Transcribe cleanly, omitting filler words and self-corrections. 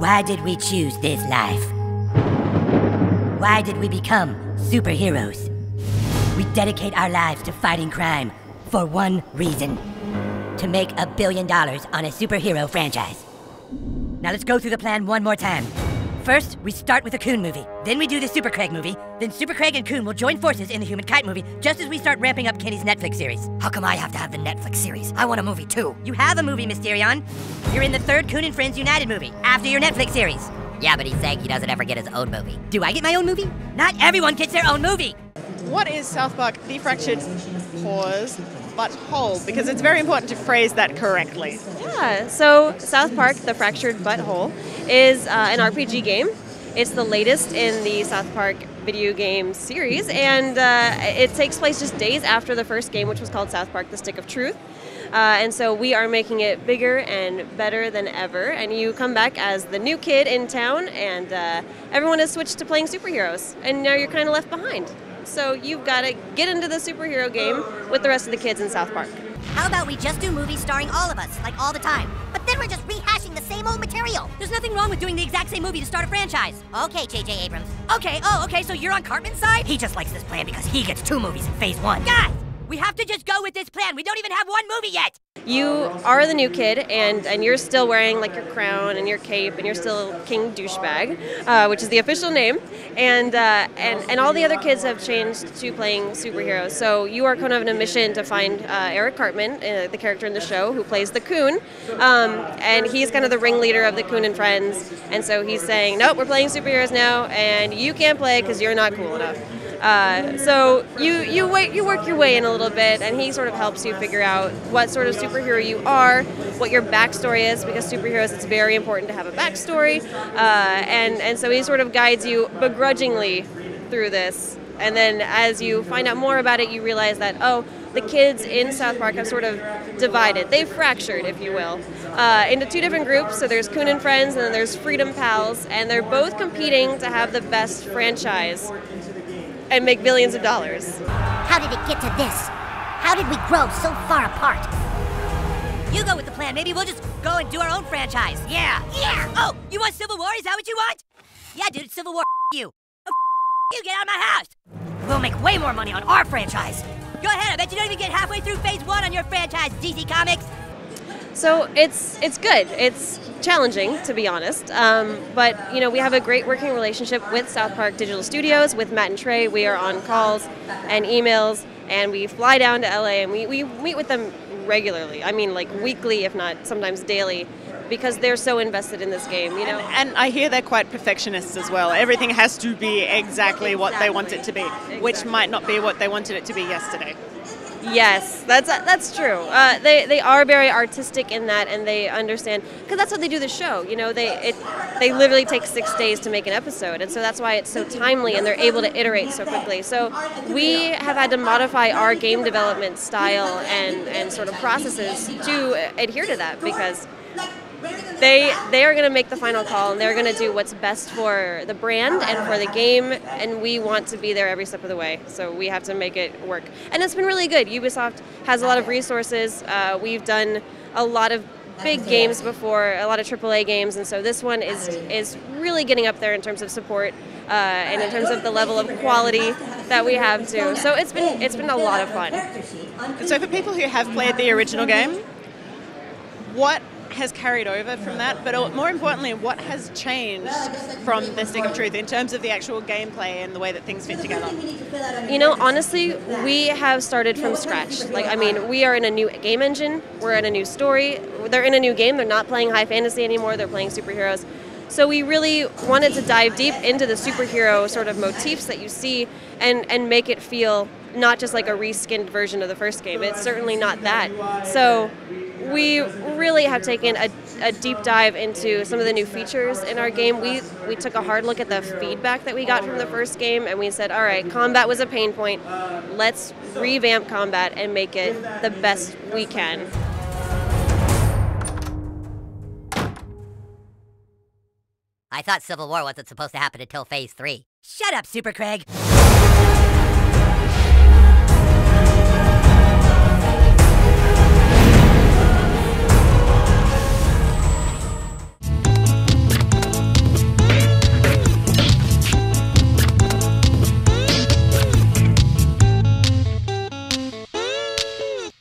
Why did we choose this life? Why did we become superheroes? We dedicate our lives to fighting crime for one reason: to make $1 billion on a superhero franchise. Now let's go through the plan one more time. First, we start with the Coon movie. Then we do the Super Craig movie. Then Super Craig and Coon will join forces in the Human Kite movie just as we start ramping up Kenny's Netflix series. How come I have to have the Netflix series? I want a movie too. You have a movie, Mysterion. You're in the third Coon and Friends United movie after your Netflix series. Yeah, but he's saying he doesn't ever get his own movie. Do I get my own movie? Not everyone gets their own movie. What is South Park The Fractured Pause but Whole? Because it's very important to phrase that correctly. Yeah, so South Park The Fractured Butthole is an RPG game. It's the latest in the South Park video game series, and it takes place just days after the first game, which was called South Park The Stick of Truth. And so we are making it bigger and better than ever, and you come back as the new kid in town, and everyone has switched to playing superheroes, and now you're kind of left behind. So you've got to get into the superhero game with the rest of the kids in South Park. How about we just do movies starring all of us, like all the time? But then we're just rehashing the same old material. There's nothing wrong with doing the exact same movie to start a franchise. Okay, J.J. Abrams. Okay, so you're on Cartman's side? He just likes this plan because he gets 2 movies in phase 1. Guys, we have to just go with this plan. We don't even have one movie yet. You are the new kid, and you're still wearing like your crown and your cape, and you're still King Douchebag, which is the official name. And all the other kids have changed to playing superheroes. So you are kind of on a mission to find Eric Cartman, the character in the show, who plays the Coon, and he's kind of the ringleader of the Coon and Friends. And so he's saying, nope, we're playing superheroes now, and you can't play because you're not cool enough. So you work your way in a little bit, and he sort of helps you figure out what sort of superhero you are, what your backstory is, because superheroes, it's very important to have a backstory, and so he sort of guides you begrudgingly through this. And then as you find out more about it, you realize that, oh, the kids in South Park have sort of divided. They've fractured, if you will, into 2 different groups. So there's Coon and Friends, and then there's Freedom Pals, and they're both competing to have the best franchise and make billions of dollars. How did it get to this? How did we grow so far apart? You go with the plan. Maybe we'll just go and do our own franchise. Yeah. Oh, you want Civil War? Is that what you want? Yeah, dude, it's Civil War. You. Oh, you get out of my house. We'll make way more money on our franchise. Go ahead. I bet you don't even get halfway through phase 1 on your franchise, DC Comics. So it's good. It's challenging, to be honest. But we have a great working relationship with South Park Digital Studios, with Matt and Trey. We are on calls and emails, and we fly down to LA, and we meet with them regularly. I mean, like weekly, if not sometimes daily, because they're so invested in this game, And I hear they're quite perfectionists as well. Everything has to be exactly what they want it to be, which might not be what they wanted it to be yesterday. Yes, that's true. They are very artistic in that, and they understand, because that's how they do the show. They literally take 6 days to make an episode, and so that's why it's so timely, and they're able to iterate so quickly. So we have had to modify our game development style and sort of processes to adhere to that, because they are going to make the final call, and they're going to do what's best for the brand and for the game, and we want to be there every step of the way. So we have to make it work. And it's been really good. Ubisoft has a lot of resources. We've done a lot of big games before, a lot of AAA games, and so this one is really getting up there in terms of support and in terms of the level of quality that we have too. So it's been a lot of fun. So for people who have played the original game, what has carried over from that, but more importantly, what has changed from the Stick of Truth in terms of the actual gameplay and the way that things fit together? Honestly, we have started from scratch. We are in a new game engine, we're in a new story, they're in a new game, they're not playing high fantasy anymore, they're playing superheroes. So we really wanted to dive deep into the superhero sort of motifs that you see and make it feel not just like a reskinned version of the first game. It's certainly not that. So we really have taken a deep dive into some of the new features in our game. We took a hard look at the feedback that we got from the first game, and we said, all right, combat was a pain point. Let's revamp combat and make it the best we can. I thought Civil War wasn't supposed to happen until phase 3. Shut up, Super Craig.